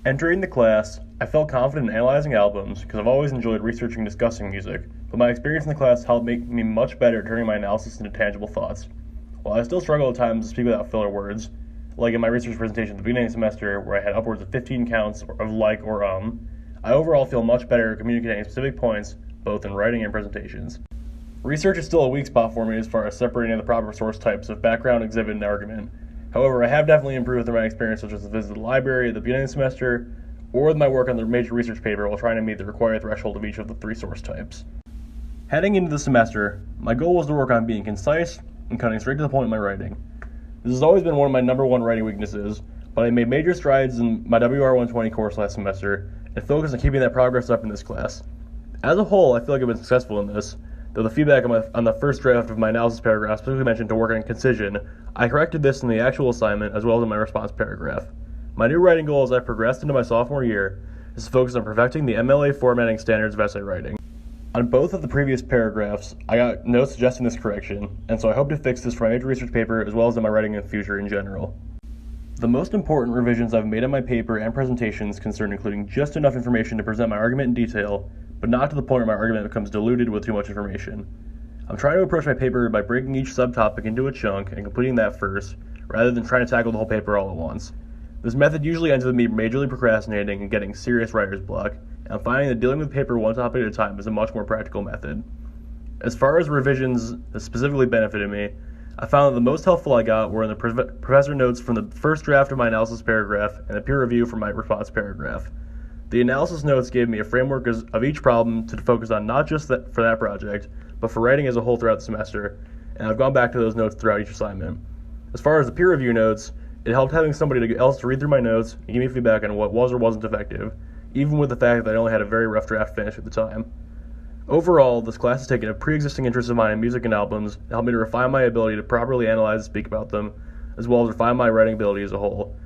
Entering the class, I felt confident in analyzing albums because I've always enjoyed researching and discussing music, but my experience in the class helped make me much better at turning my analysis into tangible thoughts. While I still struggle at times to speak without filler words, like in my research presentation at the beginning of the semester where I had upwards of 15 counts of like or I overall feel much better at communicating specific points, both in writing and presentations. Research is still a weak spot for me as far as separating the proper source types of background, exhibit, and argument. However, I have definitely improved through my experience, such as the visit to the library at the beginning of the semester, or with my work on the major research paper while trying to meet the required threshold of each of the three source types. Heading into the semester, my goal was to work on being concise and cutting straight to the point in my writing. This has always been one of my number one writing weaknesses, but I made major strides in my WR120 course last semester and focused on keeping that progress up in this class. As a whole, I feel like I've been successful in this, though the feedback on the first draft of my analysis paragraph specifically mentioned to work on concision. I corrected this in the actual assignment as well as in my response paragraph. My new writing goal as I progressed into my sophomore year is to focus on perfecting the MLA formatting standards of essay writing. On both of the previous paragraphs, I got notes suggesting this correction, and so I hope to fix this for my major research paper as well as in my writing in the future in general. The most important revisions I've made on my paper and presentations concern including just enough information to present my argument in detail, but not to the point where my argument becomes diluted with too much information. I'm trying to approach my paper by breaking each subtopic into a chunk and completing that first, rather than trying to tackle the whole paper all at once. This method usually ends with me majorly procrastinating and getting serious writer's block, and I'm finding that dealing with paper one topic at a time is a much more practical method. As far as revisions that specifically benefited me, I found that the most helpful I got were in the professor notes from the first draft of my analysis paragraph and the peer review from my response paragraph. The analysis notes gave me a framework of each problem to focus on not just for that project, but for writing as a whole throughout the semester, and I've gone back to those notes throughout each assignment. As far as the peer review notes, it helped having somebody else to read through my notes and give me feedback on what was or wasn't effective, even with the fact that I only had a very rough draft finish at the time. Overall, this class has taken a pre-existing interest of mine in music and albums and helped me to refine my ability to properly analyze and speak about them, as well as refine my writing ability as a whole.